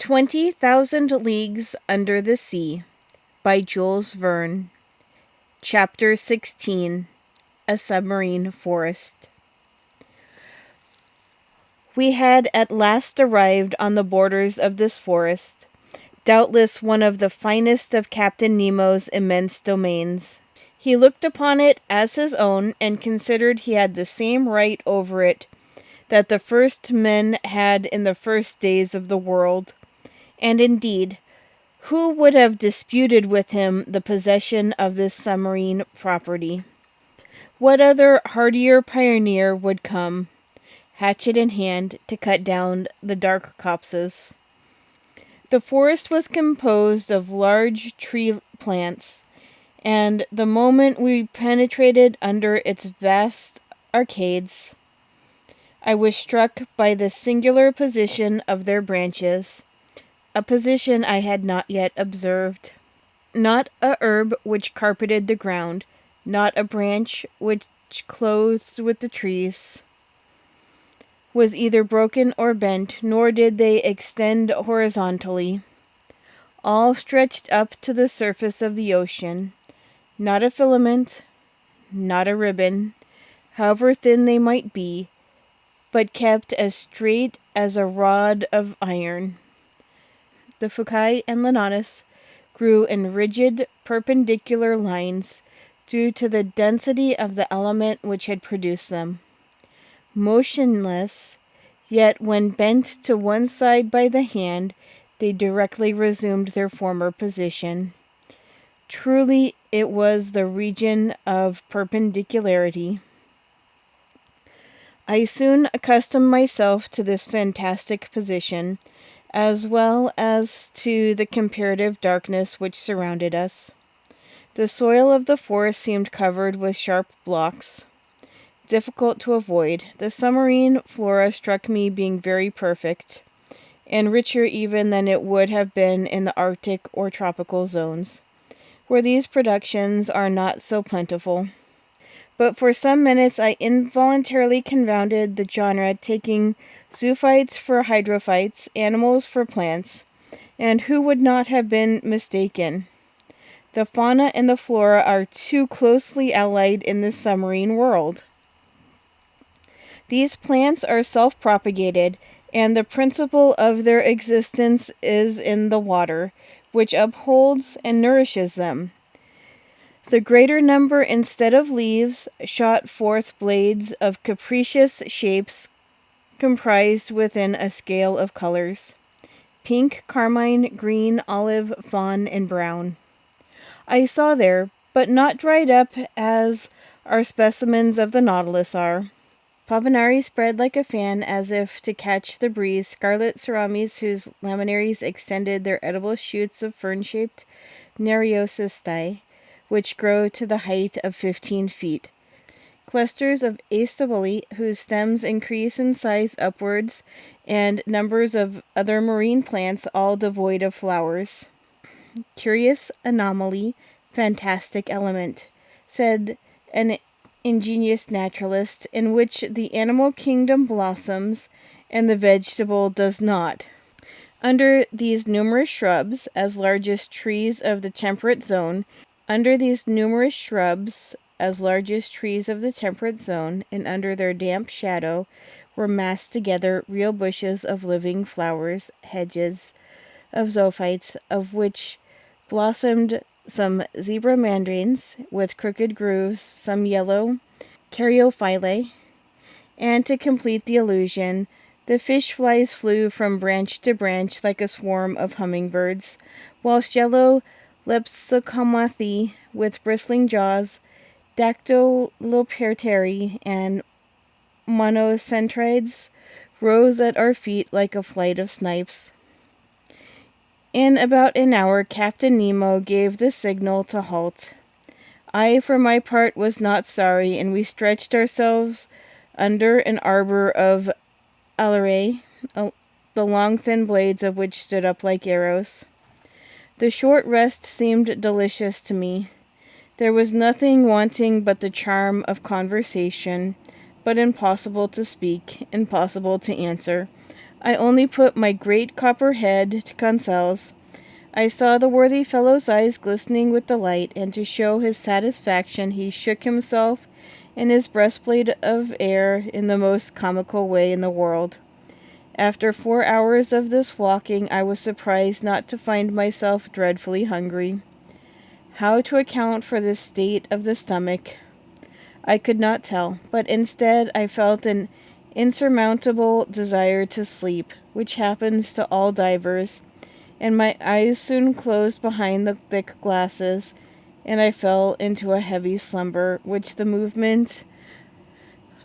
20,000 Leagues Under the Sea by Jules Verne. Chapter 16. A Submarine Forest. We had at last arrived on the borders of this forest, doubtless one of the finest of Captain Nemo's immense domains. He looked upon it as his own and considered he had the same right over it that the first men had in the first days of the world. And indeed, who would have disputed with him the possession of this submarine property? What other hardier pioneer would come, hatchet in hand, to cut down the dark copses? The forest was composed of large tree plants, and the moment we penetrated under its vast arcades, I was struck by the singular position of their branches, a position I had not yet observed. Not a herb which carpeted the ground, not a branch which clothed with the trees, was either broken or bent, nor did they extend horizontally. All stretched up to the surface of the ocean, not a filament, not a ribbon, however thin they might be, but kept as straight as a rod of iron. The Fuci and Lanatus grew in rigid, perpendicular lines due to the density of the element which had produced them. Motionless, yet when bent to one side by the hand, they directly resumed their former position. Truly, it was the region of perpendicularity. I soon accustomed myself to this fantastic position, as well as to the comparative darkness which surrounded us. The soil of the forest seemed covered with sharp blocks, difficult to avoid. The submarine flora struck me being very perfect, and richer even than it would have been in the Arctic or tropical zones, where these productions are not so plentiful. But for some minutes I involuntarily confounded the genre, taking zoophytes for hydrophytes, animals for plants, and who would not have been mistaken? The fauna and the flora are too closely allied in this submarine world. These plants are self-propagated, and the principle of their existence is in the water, which upholds and nourishes them. The greater number, instead of leaves, shot forth blades of capricious shapes comprised within a scale of colors: pink, carmine, green, olive, fawn, and brown. I saw there, but not dried up as our specimens of the Nautilus are, Pavinari spread like a fan as if to catch the breeze, scarlet ceramis whose laminaries extended their edible shoots of fern-shaped Nereosistae, which grow to the height of 15 feet. Clusters of Astabuli, whose stems increase in size upwards, and numbers of other marine plants, all devoid of flowers. Curious anomaly, fantastic element, said an ingenious naturalist, in which the animal kingdom blossoms and the vegetable does not. Under these numerous shrubs, as large as trees of the temperate zone, and under their damp shadow, were massed together real bushes of living flowers, hedges of zoophytes, of which blossomed some zebra mandarins with crooked grooves, some yellow caryophyllae, and to complete the illusion, the fish flies flew from branch to branch like a swarm of hummingbirds, whilst yellow Lepsicomathi with bristling jaws, Dactylopterygii, and Monocentrides rose at our feet like a flight of snipes. In about an hour Captain Nemo gave the signal to halt. I, for my part, was not sorry, and we stretched ourselves under an arbor of alarae, the long thin blades of which stood up like arrows. The short rest seemed delicious to me. There was nothing wanting but the charm of conversation, but impossible to speak, impossible to answer. I only put my great copper head to Conseil's. I saw the worthy fellow's eyes glistening with delight, and to show his satisfaction he shook himself in his breastplate of air in the most comical way in the world. After 4 hours of this walking, I was surprised not to find myself dreadfully hungry. How to account for this state of the stomach, I could not tell, but instead I felt an insurmountable desire to sleep, which happens to all divers, and my eyes soon closed behind the thick glasses, and I fell into a heavy slumber, which the movement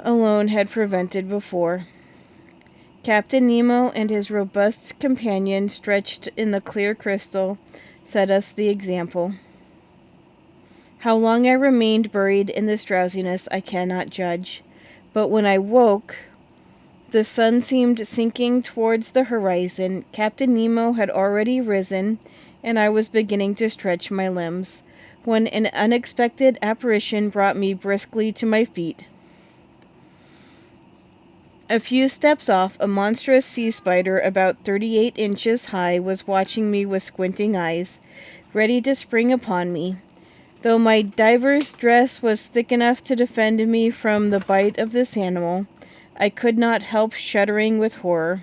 alone had prevented before. Captain Nemo and his robust companion, stretched in the clear crystal, set us the example. How long I remained buried in this drowsiness I cannot judge, but when I woke, the sun seemed sinking towards the horizon. Captain Nemo had already risen, and I was beginning to stretch my limbs, when an unexpected apparition brought me briskly to my feet. A few steps off, a monstrous sea spider about 38 inches high was watching me with squinting eyes, ready to spring upon me. Though my diver's dress was thick enough to defend me from the bite of this animal, I could not help shuddering with horror.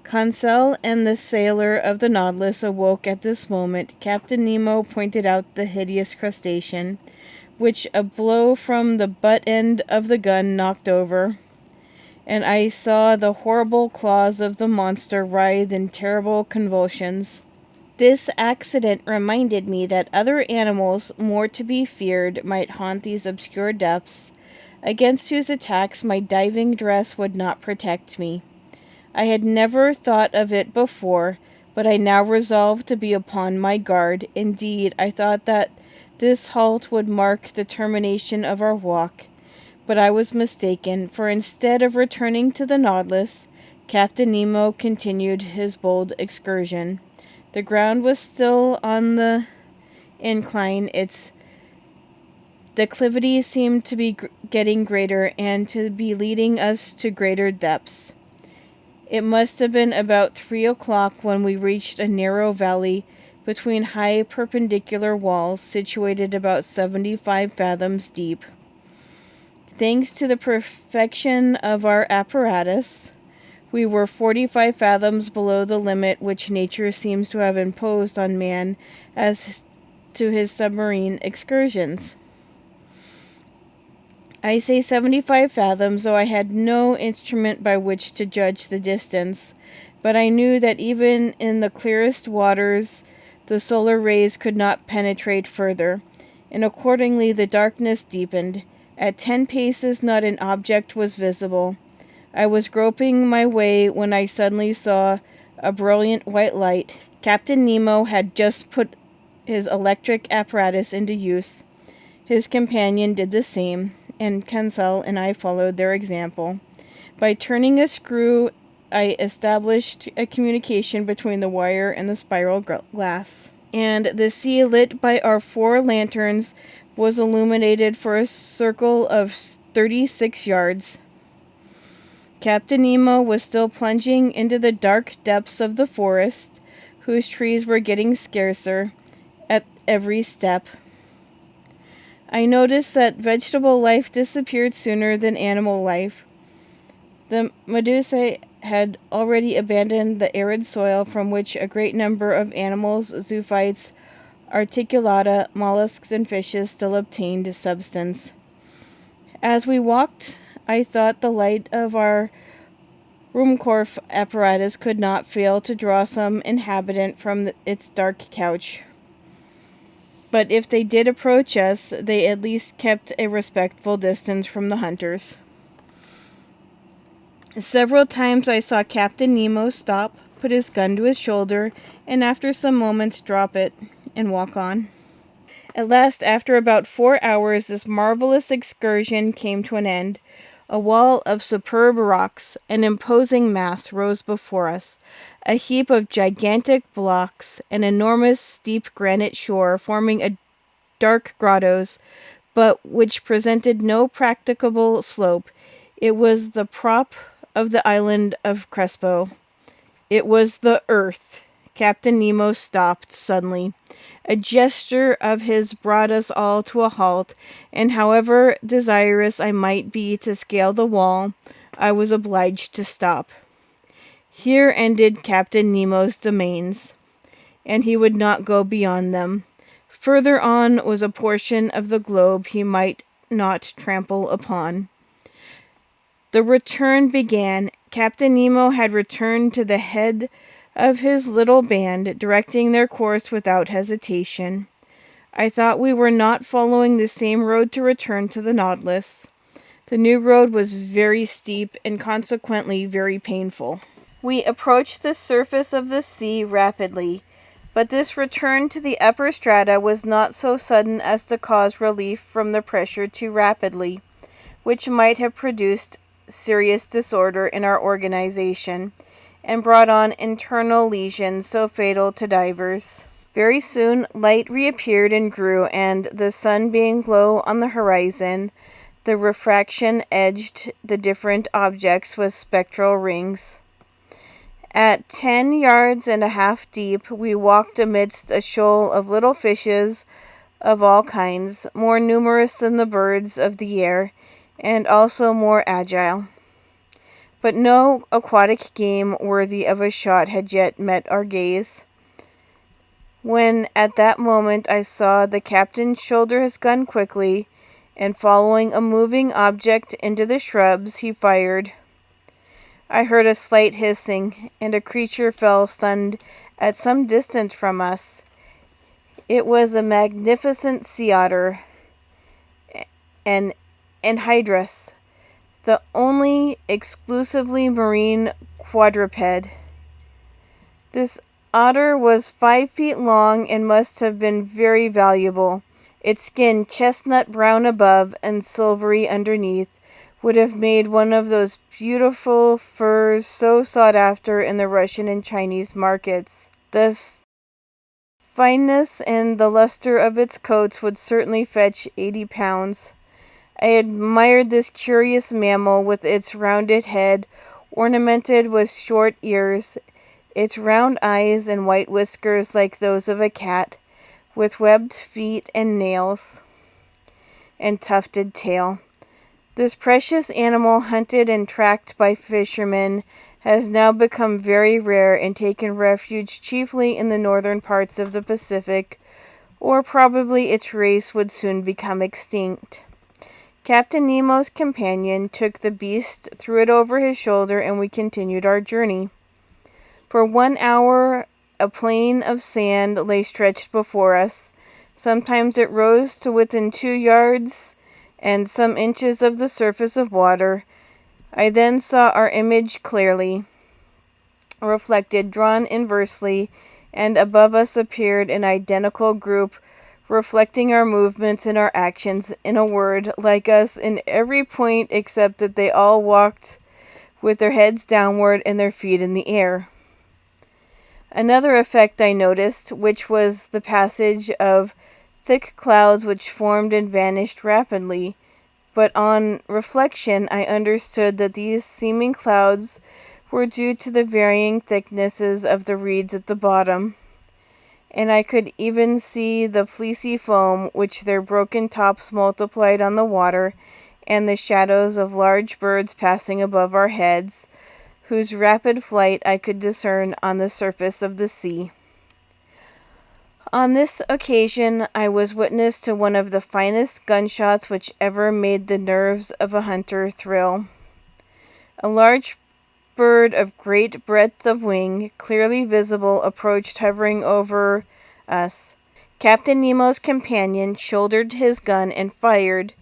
Conseil and the sailor of the Nautilus awoke at this moment. Captain Nemo pointed out the hideous crustacean, which a blow from the butt end of the gun knocked over, and I saw the horrible claws of the monster writhe in terrible convulsions. This accident reminded me that other animals, more to be feared, might haunt these obscure depths, against whose attacks my diving dress would not protect me. I had never thought of it before, but I now resolved to be upon my guard. Indeed, I thought that this halt would mark the termination of our walk, but I was mistaken, for instead of returning to the Nautilus, Captain Nemo continued his bold excursion. The ground was still on the incline. Its declivity seemed to be getting greater and to be leading us to greater depths. It must have been about 3 o'clock when we reached a narrow valley between high perpendicular walls situated about 75 fathoms deep. Thanks to the perfection of our apparatus, we were 45 fathoms below the limit which nature seems to have imposed on man as to his submarine excursions. I say 75 fathoms, though I had no instrument by which to judge the distance, but I knew that even in the clearest waters the solar rays could not penetrate further, and accordingly the darkness deepened. At 10 paces not an object was visible. I was groping my way when I suddenly saw a brilliant white light. Captain Nemo had just put his electric apparatus into use. His companion did the same, and Conseil and I followed their example. By turning a screw, I established a communication between the wire and the spiral glass, and the sea, lit by our 4 lanterns, was illuminated for a circle of 36 yards. Captain Nemo was still plunging into the dark depths of the forest, whose trees were getting scarcer at every step. I noticed that vegetable life disappeared sooner than animal life. The medusae had already abandoned the arid soil from which a great number of animals, zoophytes, articulata, mollusks, and fishes still obtained substance. As we walked, I thought the light of our Ruhmkorff apparatus could not fail to draw some inhabitant from its dark couch. But if they did approach us, they at least kept a respectful distance from the hunters. Several times I saw Captain Nemo stop, put his gun to his shoulder, and after some moments drop it and walk on. At last, after about 4 hours, this marvelous excursion came to an end. A wall of superb rocks, an imposing mass, rose before us. A heap of gigantic blocks, an enormous steep granite shore forming a dark grottos, but which presented no practicable slope. It was the prop of the island of Crespo. It was the Earth. Captain Nemo stopped suddenly. A gesture of his brought us all to a halt, and however desirous I might be to scale the wall, I was obliged to stop. Here ended Captain Nemo's domains, and he would not go beyond them. Further on was a portion of the globe he might not trample upon. The return began. Captain Nemo had returned to the head of his little band, directing their course without hesitation. I thought we were not following the same road to return to the Nautilus. The new road was very steep and consequently very painful. We approached the surface of the sea rapidly, but this return to the upper strata was not so sudden as to cause relief from the pressure too rapidly, which might have produced serious disorder in our organization, and brought on internal lesions so fatal to divers. Very soon light reappeared and grew, and the sun being low on the horizon, the refraction edged the different objects with spectral rings. At 10 yards and a half deep, we walked amidst a shoal of little fishes of all kinds, more numerous than the birds of the air, and also more agile. But no aquatic game worthy of a shot had yet met our gaze, when at that moment I saw the captain shoulder his gun quickly, and following a moving object into the shrubs, he fired. I heard a slight hissing, and a creature fell stunned at some distance from us. It was a magnificent sea otter, an anhydrus, the only exclusively marine quadruped. This otter was 5 feet long and must have been very valuable. Its skin, chestnut brown above and silvery underneath, would have made one of those beautiful furs so sought after in the Russian and Chinese markets. The fineness and the luster of its coats would certainly fetch 80 pounds. I admired this curious mammal with its rounded head, ornamented with short ears, its round eyes and white whiskers like those of a cat, with webbed feet and nails, and tufted tail. This precious animal, hunted and tracked by fishermen, has now become very rare and taken refuge chiefly in the northern parts of the Pacific, or probably its race would soon become extinct. Captain Nemo's companion took the beast, threw it over his shoulder, and we continued our journey. For 1 hour, a plain of sand lay stretched before us. Sometimes it rose to within 2 yards and some inches of the surface of water. I then saw our image clearly reflected, drawn inversely, and above us appeared an identical group, reflecting our movements and our actions, in a word, like us in every point except that they all walked with their heads downward and their feet in the air. Another effect I noticed, which was the passage of thick clouds which formed and vanished rapidly, but on reflection I understood that these seeming clouds were due to the varying thicknesses of the reeds at the bottom, and I could even see the fleecy foam which their broken tops multiplied on the water, and the shadows of large birds passing above our heads, whose rapid flight I could discern on the surface of the sea. On this occasion I was witness to one of the finest gunshots which ever made the nerves of a hunter thrill. A large bird of great breadth of wing, clearly visible, approached hovering over us. Captain Nemo's companion shouldered his gun and fired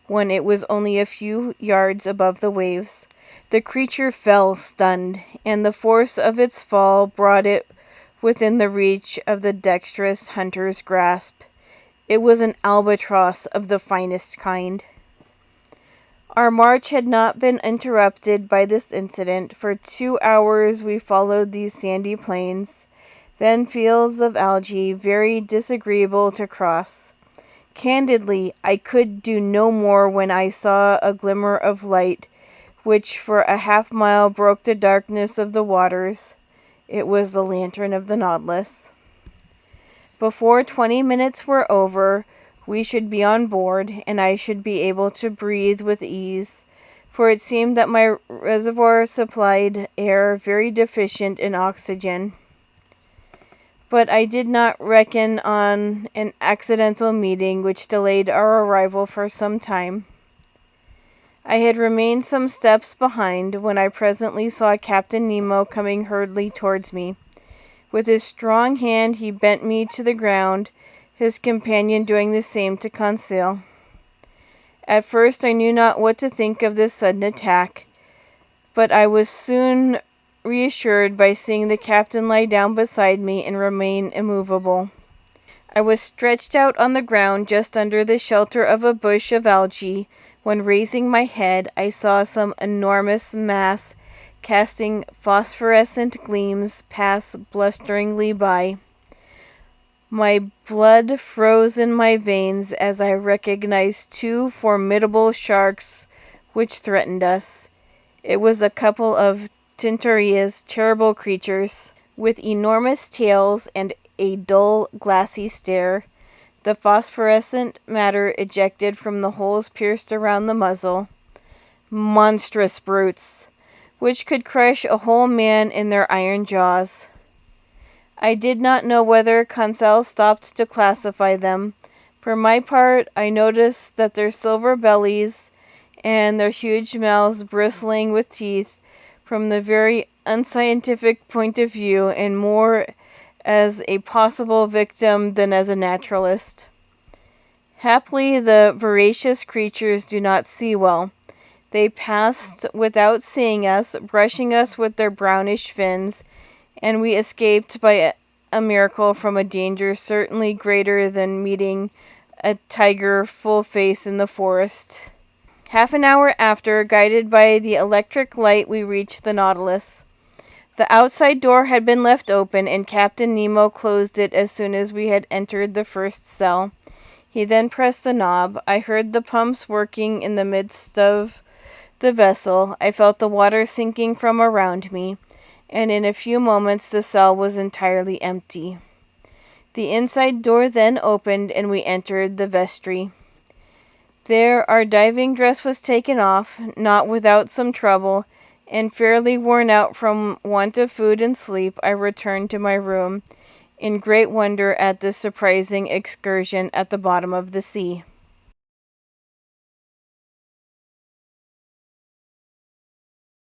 when it was only a few yards above the waves. The creature fell stunned, and the force of its fall brought it within the reach of the dexterous hunter's grasp. It was an albatross of the finest kind. Our march had not been interrupted by this incident. For 2 hours we followed these sandy plains, then fields of algae, very disagreeable to cross. Candidly, I could do no more when I saw a glimmer of light, which for a half-mile broke the darkness of the waters. It was the lantern of the Nautilus. Before 20 minutes were over, we should be on board, and I should be able to breathe with ease, for it seemed that my reservoir supplied air very deficient in oxygen. But I did not reckon on an accidental meeting which delayed our arrival for some time. I had remained some steps behind when I presently saw Captain Nemo coming hurriedly towards me. With his strong hand he bent me to the ground, his companion doing the same to Conseil. At first I knew not what to think of this sudden attack, but I was soon reassured by seeing the captain lie down beside me and remain immovable. I was stretched out on the ground just under the shelter of a bush of algae, when raising my head I saw some enormous mass casting phosphorescent gleams pass blusteringly by. My blood froze in my veins as I recognized two formidable sharks which threatened us. It was a couple of Tinturia's terrible creatures, with enormous tails and a dull, glassy stare. The phosphorescent matter ejected from the holes pierced around the muzzle. Monstrous brutes, which could crush a whole man in their iron jaws. I did not know whether Conseil stopped to classify them. For my part, I noticed that their silver bellies and their huge mouths bristling with teeth from the very unscientific point of view, and more as a possible victim than as a naturalist. Happily, the voracious creatures do not see well. They passed without seeing us, brushing us with their brownish fins, and we escaped by a miracle from a danger certainly greater than meeting a tiger full face in the forest. Half an hour after, guided by the electric light, we reached the Nautilus. The outside door had been left open, and Captain Nemo closed it as soon as we had entered the first cell. He then pressed the knob. I heard the pumps working in the midst of the vessel. I felt the water sinking from around me, and in a few moments the cell was entirely empty. The inside door then opened, and we entered the vestry. There our diving dress was taken off, not without some trouble, and fairly worn out from want of food and sleep, I returned to my room, in great wonder at this surprising excursion at the bottom of the sea.